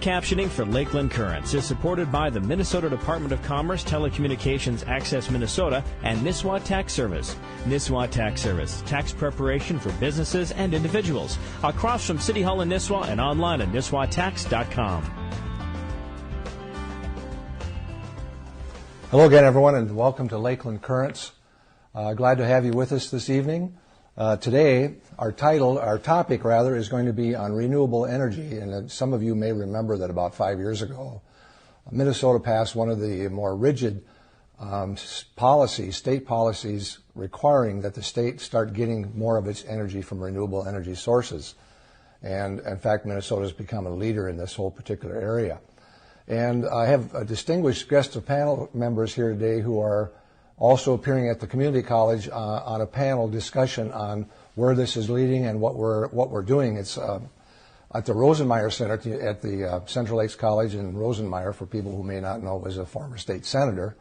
Closed captioning for Lakeland Currents is supported by the Minnesota Department of Commerce, Telecommunications Access Minnesota, and Nisswa Tax Service. Nisswa Tax Service, tax preparation for businesses and individuals. Across from City Hall in Nisswa and online at nisswatax.com. Hello again, everyone, and welcome to Lakeland Currents. Glad to have you with us this evening. Today, our topic is going to be on renewable energy. And some of you may remember that about 5 years ago, Minnesota passed one of the more rigid state policies requiring that the state start getting more of its energy from renewable energy sources. And in fact, Minnesota has become a leader in this whole particular area. And I have a distinguished guest of panel members here today who are also appearing at the community college on a panel discussion on where this is leading and what we're doing. It's at the Rosenmeier Center at the Central Lakes College in Rosenmeier. For people who may not know, was a former state senator,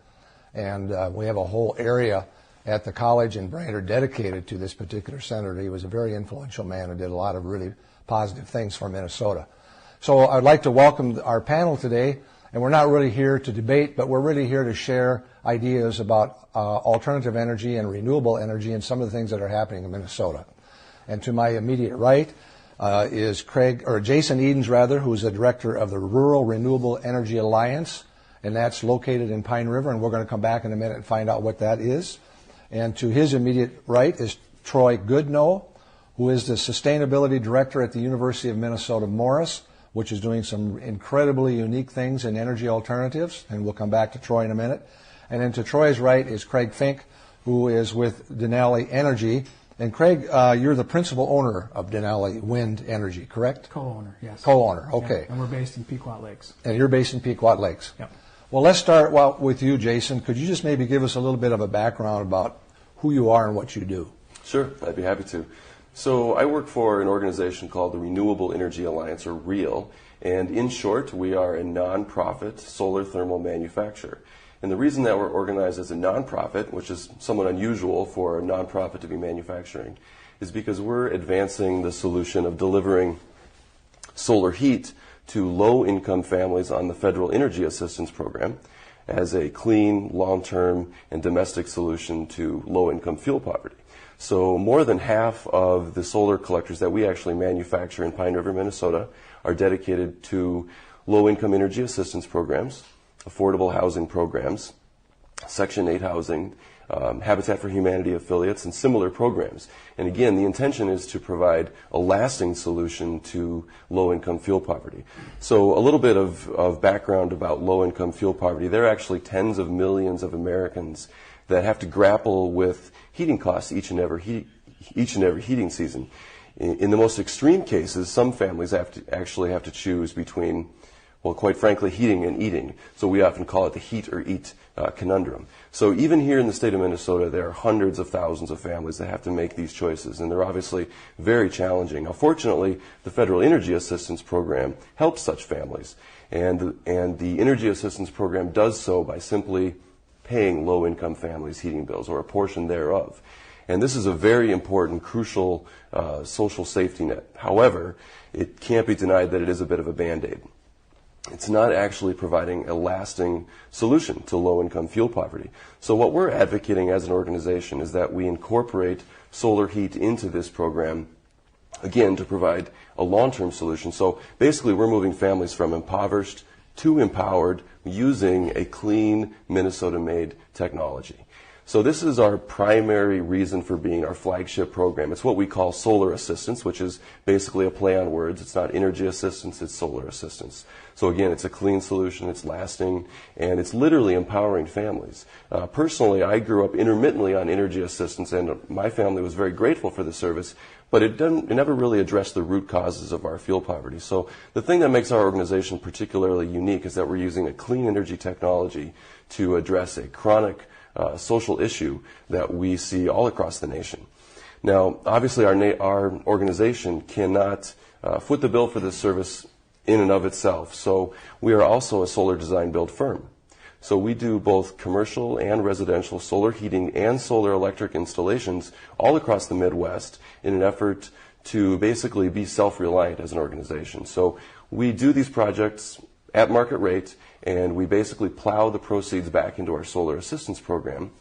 and we have a whole area at the college in Brainerd dedicated to this particular senator. He was a very influential man and did a lot of really positive things for Minnesota. So I'd like to welcome our panel today. And we're not really here to debate, but we're really here to share ideas about alternative energy and renewable energy and some of the things that are happening in Minnesota. And to my immediate right is Jason Edens, who's the director of the Rural Renewable Energy Alliance, and that's located in Pine River, and we're going to come back in a minute and find out what that is. And to his immediate right is Troy Goodnow, who is the Sustainability Director at the University of Minnesota Morris, which is doing some incredibly unique things in energy alternatives, and we'll come back to Troy in a minute. And then to Troy's right is Craig Fink, who is with Denali Energy. And Craig, you're the principal owner of Denali Wind Energy, correct? Co-owner, yes. Co-owner, okay. Yeah, and we're based in Pequot Lakes. And you're based in Pequot Lakes. Yep. Well, let's start with you, Jason. Could you just maybe give us a little bit of a background about who you are and what you do? Sure, I'd be happy to. So I work for an organization called the Renewable Energy Alliance, or REAL, and in short, we are a nonprofit solar thermal manufacturer. And the reason that we're organized as a nonprofit, which is somewhat unusual for a nonprofit to be manufacturing, is because we're advancing the solution of delivering solar heat to low-income families on the Federal Energy Assistance Program as a clean, long-term, and domestic solution to low-income fuel poverty. So more than half of the solar collectors that we actually manufacture in Pine River, Minnesota, are dedicated to low-income energy assistance programs, affordable housing programs, Section 8 housing, Habitat for Humanity affiliates, and similar programs. And again, the intention is to provide a lasting solution to low-income fuel poverty. So a little bit of background about low-income fuel poverty. There are actually tens of millions of Americans that have to grapple with heating costs each and every heating season. In the most extreme cases, some families actually have to choose between, well, quite frankly, heating and eating. So we often call it the heat or eat conundrum. So even here in the state of Minnesota, there are hundreds of thousands of families that have to make these choices, and they're obviously very challenging. Now, fortunately, the Federal Energy Assistance Program helps such families, and the Energy Assistance Program does so by simply paying low-income families' heating bills, or a portion thereof. And this is a very important, crucial social safety net. However, it can't be denied that it is a bit of a Band-Aid. It's not actually providing a lasting solution to low-income fuel poverty. So what we're advocating as an organization is that we incorporate solar heat into this program, again, to provide a long-term solution. So basically, we're moving families from impoverished to empowered using a clean Minnesota-made technology. So this is our primary reason for being our flagship program. It's what we call solar assistance, which is basically a play on words. It's not energy assistance, it's solar assistance. So again, it's a clean solution, it's lasting, and it's literally empowering families. Personally, I grew up intermittently on energy assistance, and my family was very grateful for the service, but it never really addressed the root causes of our fuel poverty. So the thing that makes our organization particularly unique is that we're using a clean energy technology to address a chronic social issue that we see all across the nation. Now, obviously, our organization cannot foot the bill for this service in and of itself, so we are also a solar design build firm. So we do both commercial and residential solar heating and solar electric installations all across the Midwest in an effort to basically be self-reliant as an organization. So we do these projects at market rate, and we basically plow the proceeds back into our solar assistance program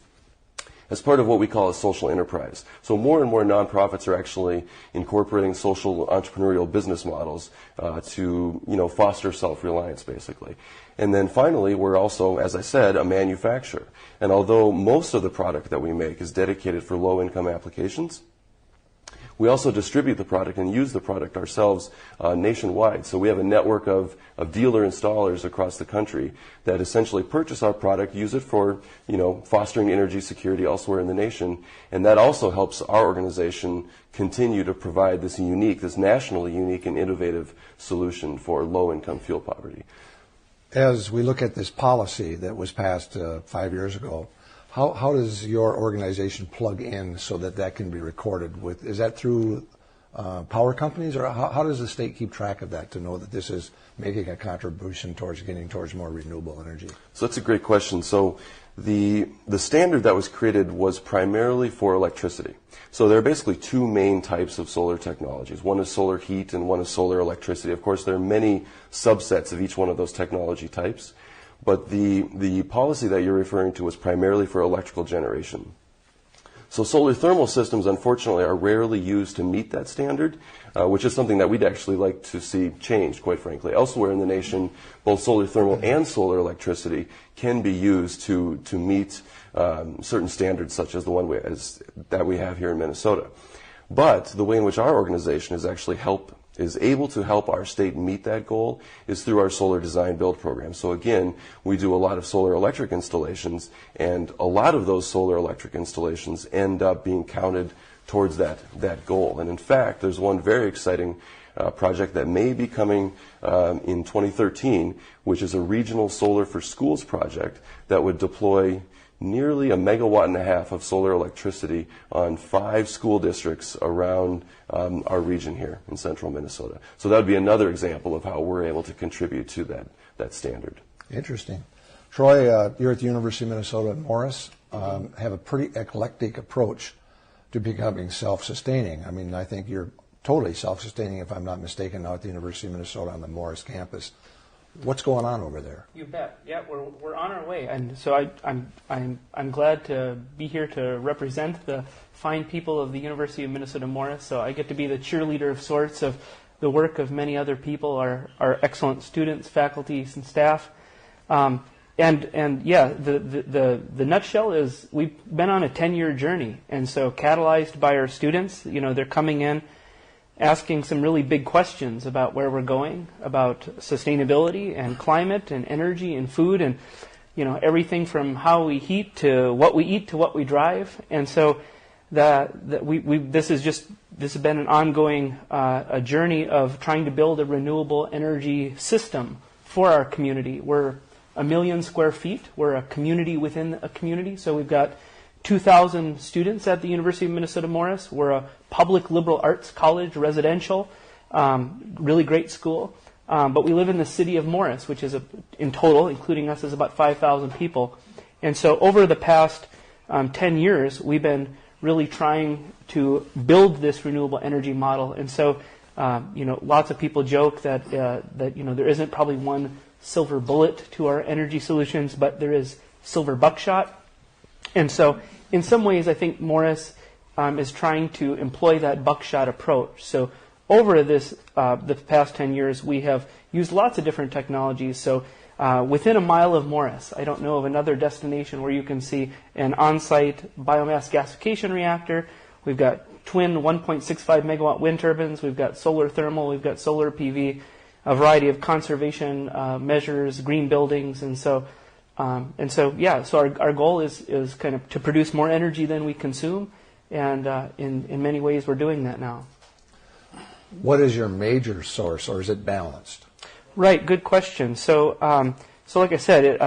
as part of what we call a social enterprise. So more and more nonprofits are actually incorporating social entrepreneurial business models to, foster self-reliance, basically. And then finally, we're also, as I said, a manufacturer. And although most of the product that we make is dedicated for low-income applications, we also distribute the product and use the product ourselves nationwide. So we have a network of dealer installers across the country that essentially purchase our product, use it for, fostering energy security elsewhere in the nation. And that also helps our organization continue to provide this nationally unique and innovative solution for low-income fuel poverty. As we look at this policy that was passed 5 years ago, how does your organization plug in so that can be recorded? Is that through power companies, or how does the state keep track of that to know that this is making a contribution towards getting towards more renewable energy? So that's a great question. So the standard that was created was primarily for electricity. So there are basically two main types of solar technologies. One is solar heat and one is solar electricity. Of course, there are many subsets of each one of those technology types. But the policy that you're referring to was primarily for electrical generation. So solar thermal systems, unfortunately, are rarely used to meet that standard, which is something that we'd actually like to see changed, quite frankly. Elsewhere in the nation, both solar thermal and solar electricity can be used to meet certain standards, such as the one that we have here in Minnesota. But the way in which our organization is able to help our state meet that goal is through our solar design build program. So again, we do a lot of solar electric installations, and a lot of those solar electric installations end up being counted towards that goal. And in fact, there's one very exciting project that may be coming in 2013, which is a regional solar for schools project that would deploy nearly 1.5 megawatts of solar electricity on 5 school districts around our region here in central Minnesota. So that would be another example of how we're able to contribute to that standard. Interesting. Troy, you're at the University of Minnesota at Morris, have a pretty eclectic approach to becoming self-sustaining. I mean, I think you're totally self-sustaining, if I'm not mistaken, now at the University of Minnesota on the Morris campus. What's going on over there? You bet. Yeah, we're on our way, and so I'm glad to be here to represent the fine people of the University of Minnesota Morris. So I get to be the cheerleader of sorts of the work of many other people, our excellent students, faculties, and staff. And yeah, the nutshell is we've been on a 10-year journey, and so catalyzed by our students, they're coming in, asking some really big questions about where we're going, about sustainability and climate and energy and food and everything from how we heat to what we eat to what we drive. And so this has been an ongoing a journey of trying to build a renewable energy system for our community. We're 1 million square feet. We're a community within a community. So we've got 2,000 students at the University of Minnesota Morris. We're a public liberal arts college, residential, really great school. But we live in the city of Morris, which is in total, including us, is about 5,000 people. And so over the past 10 years, we've been really trying to build this renewable energy model. And so, lots of people joke that there isn't probably one silver bullet to our energy solutions, but there is silver buckshot. And so, in some ways, I think Morris is trying to employ that buckshot approach. So, over the past 10 years, we have used lots of different technologies. So, within a mile of Morris, I don't know of another destination where you can see an on-site biomass gasification reactor. We've got twin 1.65 megawatt wind turbines. We've got solar thermal. We've got solar PV, a variety of conservation measures, green buildings, and so. So our goal is kind of to produce more energy than we consume, and in many ways we're doing that now. What is your major source, or is it balanced? Right, good question. So like I said,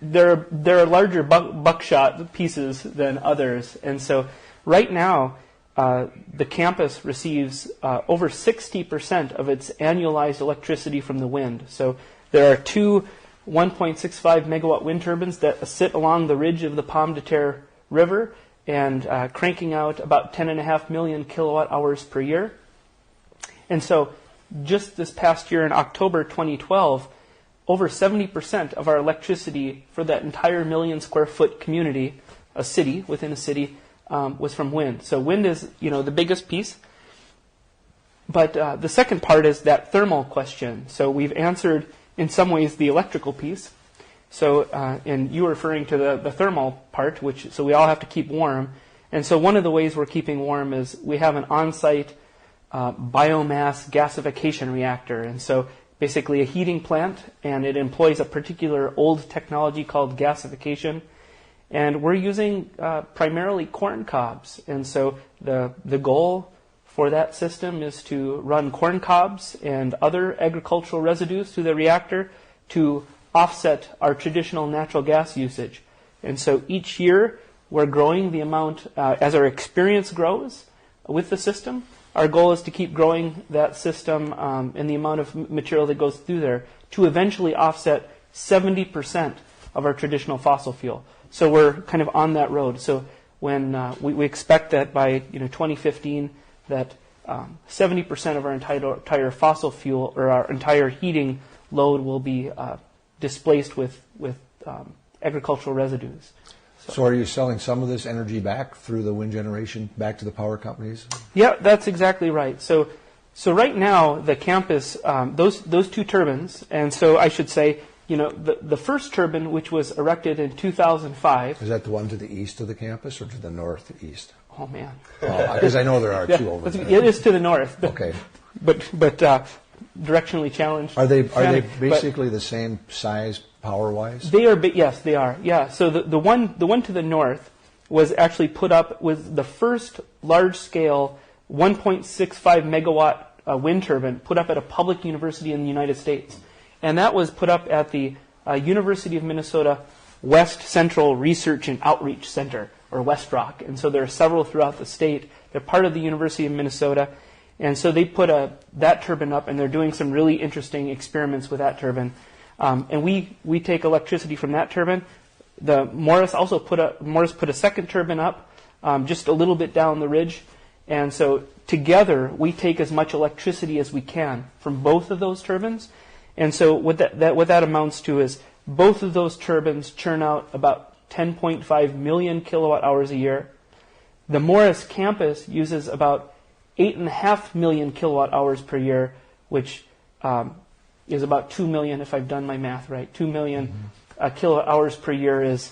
there are larger buckshot pieces than others, and so right now the campus receives over 60% of its annualized electricity from the wind. So there are 2 1.65 megawatt wind turbines that sit along the ridge of the Pomme de Terre River and cranking out about 10.5 million kilowatt hours per year. And so just this past year in October 2012, over 70% of our electricity for that entire 1 million square foot community, a city within a city, was from wind. So wind is, the biggest piece. But the second part is that thermal question. So we've answered, in some ways, the electrical piece. So, and you were referring to the thermal part, so we all have to keep warm. And so one of the ways we're keeping warm is we have an on-site biomass gasification reactor. And so basically a heating plant, and it employs a particular old technology called gasification. And we're using primarily corn cobs. And so the goal for that system is to run corn cobs and other agricultural residues through the reactor to offset our traditional natural gas usage. And so each year we're growing the amount, as our experience grows with the system, our goal is to keep growing that system and the amount of material that goes through there to eventually offset 70% of our traditional fossil fuel. So we're kind of on that road. So when we expect that by 2015 that 70% of our entire fossil fuel or our entire heating load will be displaced with agricultural residues. So are you selling some of this energy back through the wind generation back to the power companies? Yeah, that's exactly right. So right now the campus, those two turbines, and so I should say, the first turbine, which was erected in 2005. Is that the one to the east of the campus or to the northeast? Oh man, because I know there are two over there. It is to the north. Okay, but directionally challenged. Are they basically the same size power-wise? They are. Yes, they are. Yeah. So the one to the north was actually put up with the first large-scale 1.65 megawatt wind turbine put up at a public university in the United States, and that was put up at the University of Minnesota West Central Research and Outreach Center, or West Rock. And so there are several throughout the state. They're part of the University of Minnesota. And so they put that turbine up, and they're doing some really interesting experiments with that turbine. And we take electricity from that turbine. Morris put a second turbine up just a little bit down the ridge. And so together we take as much electricity as we can from both of those turbines. And so what that amounts to is both of those turbines churn out about 10.5 million kilowatt hours a year. The Morris campus uses about 8.5 million kilowatt hours per year, which is about 2 million, if I've done my math right. 2 million kilowatt hours per year is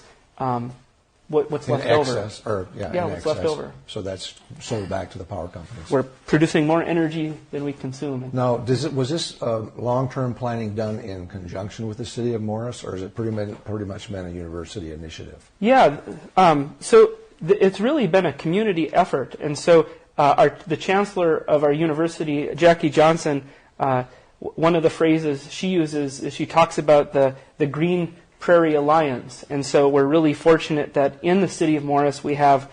what's left over. What's left over. So that's sold back to the power companies. We're producing more energy than we consume. Now, was this long-term planning done in conjunction with the city of Morris, or is it pretty much been a university initiative? Yeah. It's really been a community effort. And so the chancellor of our university, Jackie Johnson, one of the phrases she uses is she talks about the Green Prairie Alliance. And so we're really fortunate that in the city of Morris we have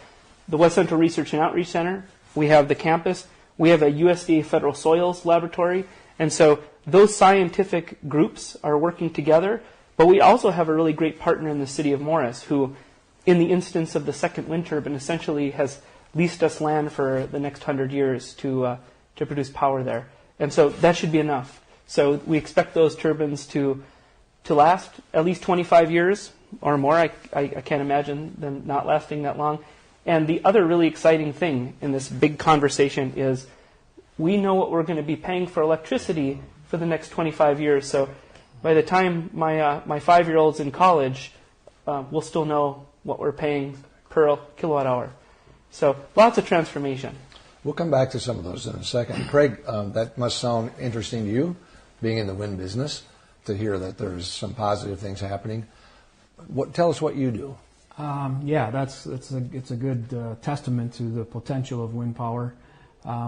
the West Central Research and Outreach Center, we have the campus, we have a USDA Federal Soils Laboratory, and so those scientific groups are working together, but we also have a really great partner in the city of Morris who, in the instance of the second wind turbine, essentially has leased us land for the next 100 years to produce power there. And so that should be enough. So we expect those turbines to last at least 25 years or more. I can't imagine them not lasting that long. And the other really exciting thing in this big conversation is we know what we're going to be paying for electricity for the next 25 years. So by the time my 5-year-old's in college, we'll still know what we're paying per kilowatt hour. So lots of transformation. We'll come back to some of those in a second. Craig, that must sound interesting to you, being in the wind business, to hear that there's some positive things happening. Tell us what you do. It's a good testament to the potential of wind power.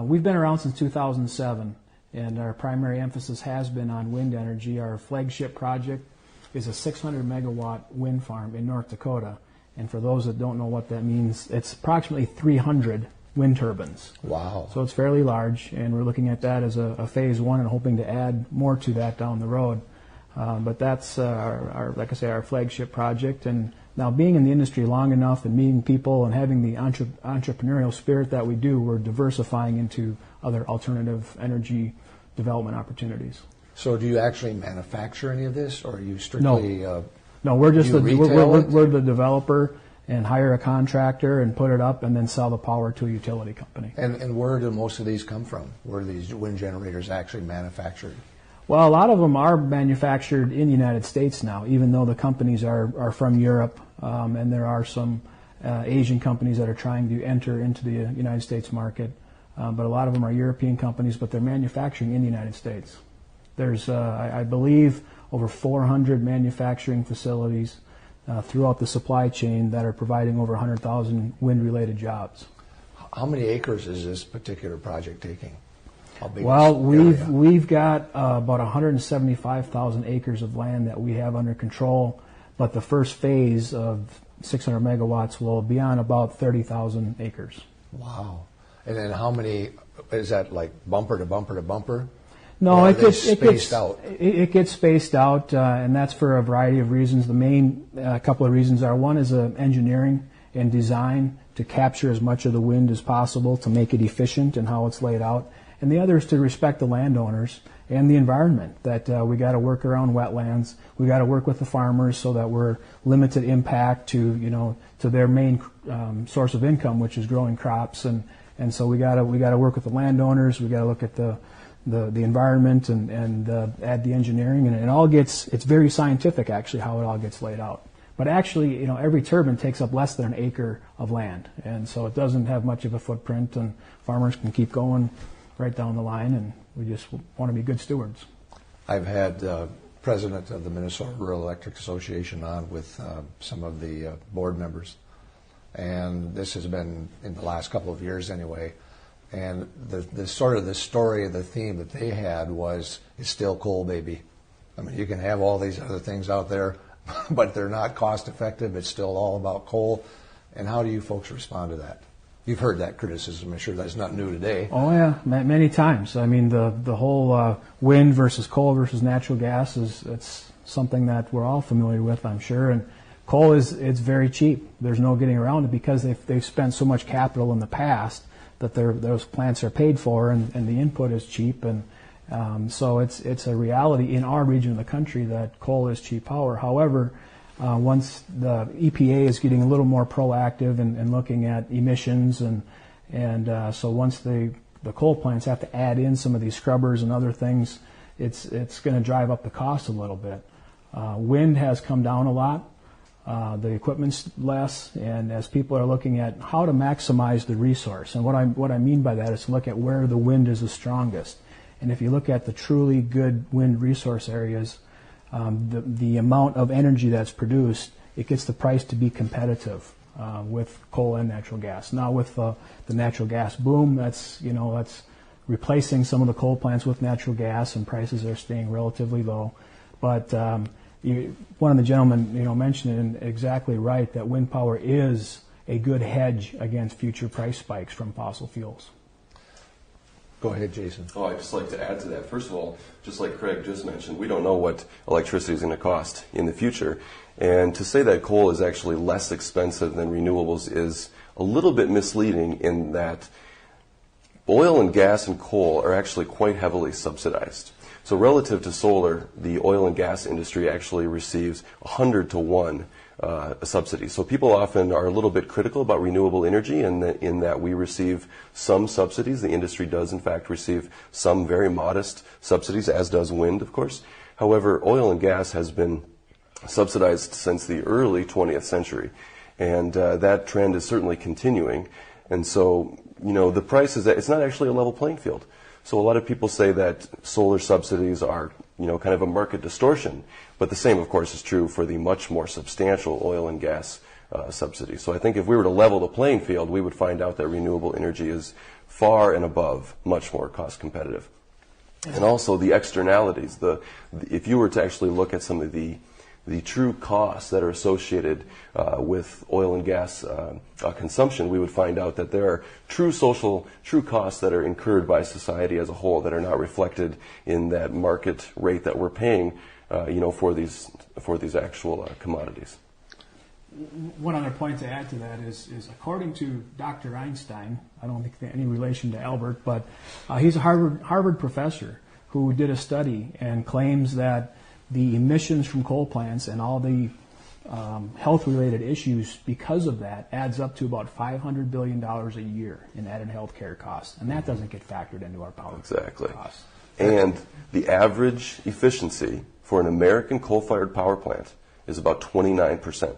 We've been around since 2007, and our primary emphasis has been on wind energy. Our flagship project is a 600 megawatt wind farm in North Dakota. And for those that don't know what that means, it's approximately 300 wind turbines. Wow. So it's fairly large, and we're looking at that as a phase one and hoping to add more to that down the road. But that's our flagship project. And now being in the industry long enough and meeting people and having the entrepreneurial spirit that we do, we're diversifying into other alternative energy development opportunities. So do you actually manufacture any of this, or are you strictly... No, we're just we're the developer and hire a contractor and put it up and then sell the power to a utility company. And where do most of these come from? Where are these wind generators actually manufactured? Well, a lot of them are manufactured in the United States now, even though the companies are from Europe, and there are some Asian companies that are trying to enter into the United States market. But a lot of them are European companies, but they're manufacturing in the United States. There's, I believe, over 400 manufacturing facilities throughout the supply chain that are providing over 100,000 wind-related jobs. How many acres is this particular project taking? How big Well, is the area? we've got about 175,000 acres of land that we have under control, but the first phase of 600 megawatts will be on about 30,000 acres. Wow. And then how many, is that like bumper to bumper to bumper? No, it gets spaced out. It gets spaced out, and that's for a variety of reasons. The main couple of reasons are, one is engineering and design to capture as much of the wind as possible to make it efficient in how it's laid out, and the other is to respect the landowners and the environment. That we got to work around wetlands. We got to work with the farmers so that we're limited impact to their main source of income, which is growing crops, and so we got to work with the landowners. We got to look at the environment and add the engineering, and it's very scientific actually how it all gets laid out. But actually, every turbine takes up less than an acre of land, and so it doesn't have much of a footprint, and farmers can keep going right down the line, and we just want to be good stewards. I've had president of the Minnesota Rural Electric Association on with some of the board members, and this has been in the last couple of years anyway. And the sort of the story, the theme that they had was, it's still coal, baby. I mean, you can have all these other things out there, but they're not cost effective. It's still all about coal. And how do you folks respond to that? You've heard that criticism. I'm sure that's not new today. Oh yeah, many times. I mean, the whole wind versus coal versus natural gas it's something that we're all familiar with, I'm sure. And coal it's very cheap. There's no getting around it because they've spent so much capital in the past that those plants are paid for, and the input is cheap, and so it's a reality in our region of the country that coal is cheap power. However, once the EPA is getting a little more proactive and looking at emissions, and so once the coal plants have to add in some of these scrubbers and other things, it's going to drive up the cost a little bit. Wind has come down a lot. The equipment's less, and as people are looking at how to maximize the resource, and what I mean by that is to look at where the wind is the strongest. And if you look at the truly good wind resource areas, the amount of energy that's produced, it gets the price to be competitive with coal and natural gas. Now with the natural gas boom, that's replacing some of the coal plants with natural gas, and prices are staying relatively low. But one of the gentlemen, mentioned it exactly right, that wind power is a good hedge against future price spikes from fossil fuels. Go ahead, Jason. Oh, I'd just like to add to that. First of all, just like Craig just mentioned, we don't know what electricity is going to cost in the future. And to say that coal is actually less expensive than renewables is a little bit misleading, in that oil and gas and coal are actually quite heavily subsidized. So relative to solar, the oil and gas industry actually receives 100 to 1 subsidies. So people often are a little bit critical about renewable energy in that we receive some subsidies. The industry does, in fact, receive some very modest subsidies, as does wind, of course. However, oil and gas has been subsidized since the early 20th century, and that trend is certainly continuing. And so, the price is that it's not actually a level playing field. So a lot of people say that solar subsidies are, kind of a market distortion. But the same, of course, is true for the much more substantial oil and gas subsidies. So I think if we were to level the playing field, we would find out that renewable energy is far and above much more cost competitive. And also the externalities. If you were to actually look at some of the true costs that are associated with oil and gas consumption, we would find out that there are true costs that are incurred by society as a whole that are not reflected in that market rate that we're paying, for these actual commodities. One other point to add to that is according to Dr. Einstein, I don't think any relation to Albert, but he's a Harvard professor who did a study and claims that the emissions from coal plants and all the health-related issues because of that adds up to about $500 billion a year in added health care costs. And that doesn't get factored into our power costs. And the average efficiency for an American coal-fired power plant is about 29%.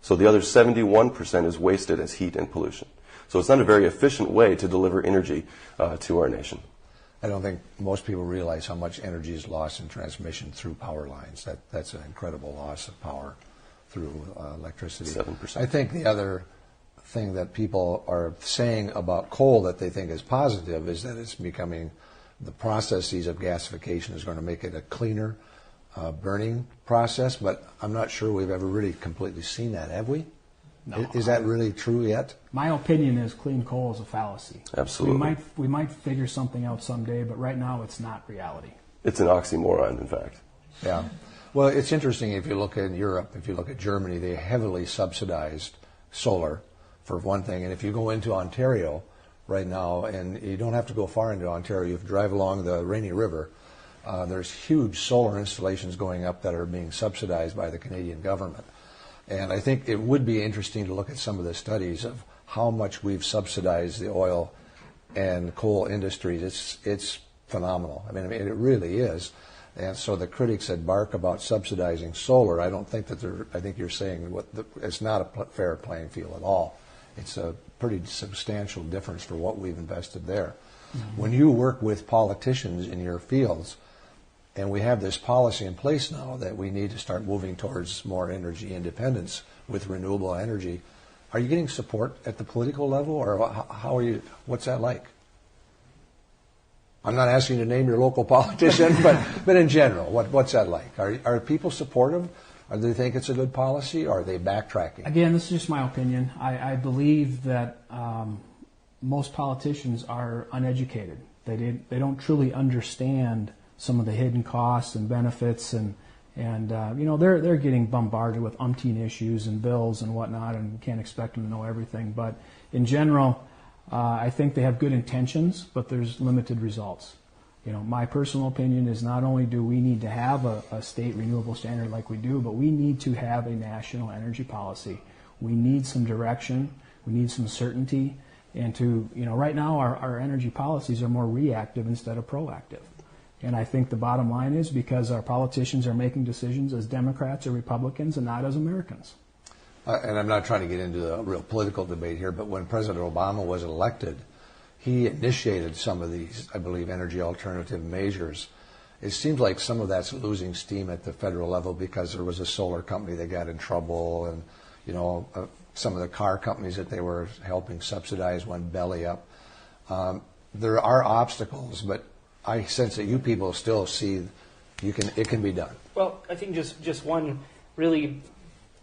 So the other 71% is wasted as heat and pollution. So it's not a very efficient way to deliver energy to our nation. I don't think most people realize how much energy is lost in transmission through power lines. That's an incredible loss of power through electricity. 7%. I think the other thing that people are saying about coal that they think is positive is that it's becoming, the processes of gasification is going to make it a cleaner burning process, but I'm not sure we've ever really completely seen that, have we? No. Is that really true yet? My opinion is clean coal is a fallacy. Absolutely. We might figure something out someday, but right now it's not reality. It's an oxymoron, in fact. Yeah. Well, it's interesting if you look in Europe, if you look at Germany, they heavily subsidized solar, for one thing. And if you go into Ontario right now, and you don't have to go far into Ontario, if you drive along the Rainy River, there's huge solar installations going up that are being subsidized by the Canadian government. And I think it would be interesting to look at some of the studies of how much we've subsidized the oil and coal industries. It's phenomenal. I mean, it really is. And so the critics that bark about subsidizing solar, I don't think that I think you're saying it's not a fair playing field at all. It's a pretty substantial difference for what we've invested there. Mm-hmm. When you work with politicians in your fields, and we have this policy in place now that we need to start moving towards more energy independence with renewable energy, are you getting support at the political level, or how are you? What's that like? I'm not asking you to name your local politician, but in general, what's that like? Are people supportive? Do they think it's a good policy, or are they backtracking? Again, this is just my opinion. I believe that most politicians are uneducated. They don't truly understand some of the hidden costs and benefits, and they're getting bombarded with umpteen issues and bills and whatnot, and can't expect them to know everything. But in general, I think they have good intentions, but there's limited results. My personal opinion is not only do we need to have a state renewable standard like we do, but we need to have a national energy policy. We need some direction. We need some certainty. And right now our energy policies are more reactive instead of proactive. And I think the bottom line is because our politicians are making decisions as Democrats or Republicans and not as Americans. And I'm not trying to get into a real political debate here, but when President Obama was elected, he initiated some of these, I believe, energy alternative measures. It seems like some of that's losing steam at the federal level because there was a solar company that got in trouble, and some of the car companies that they were helping subsidize went belly up. There are obstacles, but I sense that you people still see it can be done. Well, I think just one really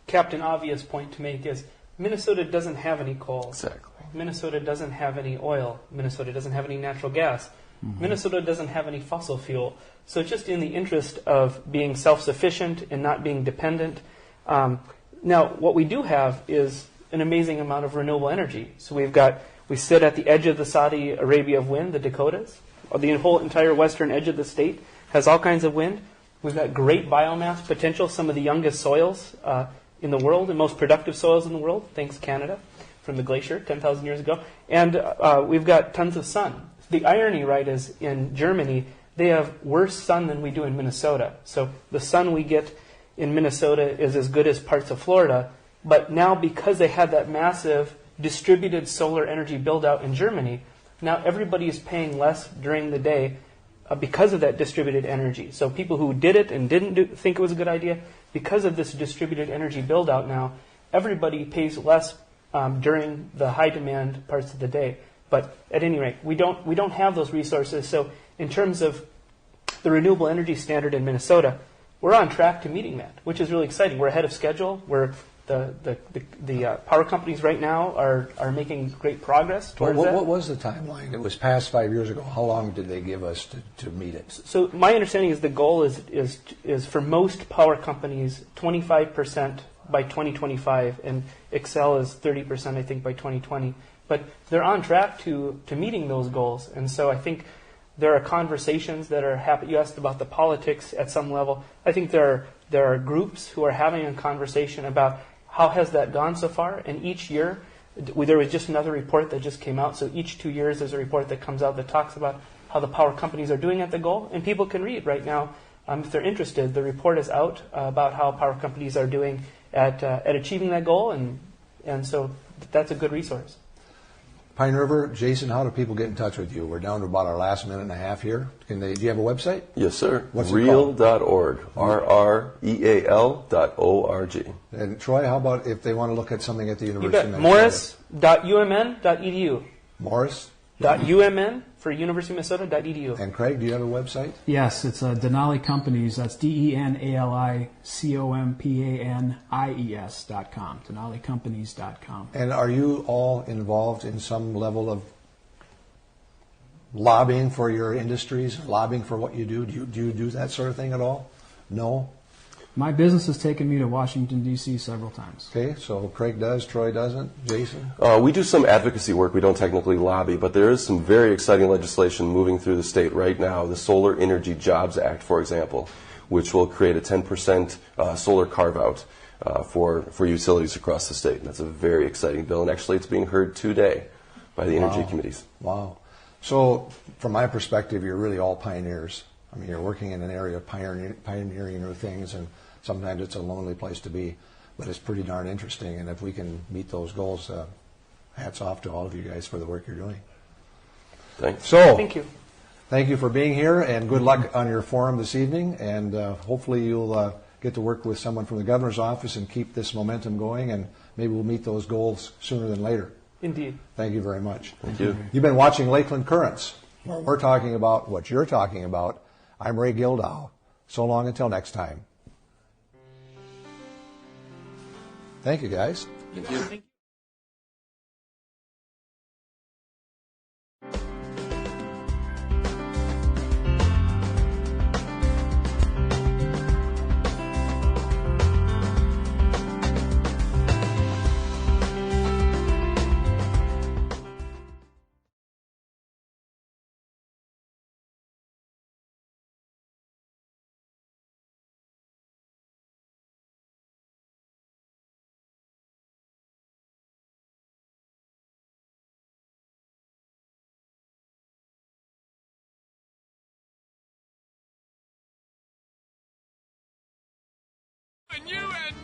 Captain Obvious point to make is Minnesota doesn't have any coal. Exactly. Minnesota doesn't have any oil. Minnesota doesn't have any natural gas. Mm-hmm. Minnesota doesn't have any fossil fuel. So just in the interest of being self-sufficient and not being dependent. Now, what we do have is an amazing amount of renewable energy. So we sit at the edge of the Saudi Arabia of wind, the Dakotas. The whole entire western edge of the state has all kinds of wind. We've got great biomass potential, some of the youngest soils in the world and most productive soils in the world, thanks Canada, from the glacier 10,000 years ago. And we've got tons of sun. The irony, right, is in Germany, they have worse sun than we do in Minnesota. So the sun we get in Minnesota is as good as parts of Florida. But now because they had that massive distributed solar energy build-out in Germany, now everybody is paying less during the day because of that distributed energy. So people who did it and didn't think it was a good idea, because of this distributed energy build-out now, everybody pays less during the high-demand parts of the day. But at any rate, we don't have those resources. So in terms of the renewable energy standard in Minnesota, we're on track to meeting that, which is really exciting. We're ahead of schedule. The power companies right now are making great progress towards that. What was the timeline? It was past 5 years ago. How long did they give us to meet it? So my understanding is the goal is for most power companies 25% by 2025, and Excel is 30%, I think, by 2020. But they're on track to meeting those goals, and so I think There are conversations that are happening. You asked about the politics at some level. I think there are groups who are having a conversation about how has that gone so far. And each year, there was just another report that just came out. So each 2 years, there's a report that comes out that talks about how the power companies are doing at the goal. And people can read right now, if they're interested. The report is out about how power companies are doing at achieving that goal. And so that's a good resource. Pine River, Jason, how do people get in touch with you? We're down to about our last minute and a half here. Do you have a website? Yes, sir. What's it called? Real.org. RREAL.org. And Troy, how about if they want to look at something at the You University bet. of Minnesota? Morris.umn.edu. Morris.umn for University of Minnesota.edu. And Craig, do you have a website? Yes, it's Denali Companies. That's DENALICOMPANIES.com. DenaliCompanies.com. And are you all involved in some level of lobbying for your industries, lobbying for what you do? Do you do that sort of thing at all? No? My business has taken me to Washington, D.C. several times. Okay, so Craig does, Troy doesn't, Jason? We do some advocacy work. We don't technically lobby, but there is some very exciting legislation moving through the state right now. The Solar Energy Jobs Act, for example, which will create a 10% solar carve-out for utilities across the state. And that's a very exciting bill, and actually it's being heard today by the energy committees. Wow. So from my perspective, you're really all pioneers. I mean, you're working in an area of pioneering new things, and sometimes it's a lonely place to be, but it's pretty darn interesting. And if we can meet those goals, hats off to all of you guys for the work you're doing. Thanks. So, Thank you. Thank you for being here, and good luck on your forum this evening. And hopefully you'll get to work with someone from the governor's office and keep this momentum going, and maybe we'll meet those goals sooner than later. Indeed. Thank you very much. Thank you. You've been watching Lakeland Currents, where we're talking about what you're talking about. I'm Ray Gildow. So long until next time. Thank you, guys. Thank you. Thank you. And you and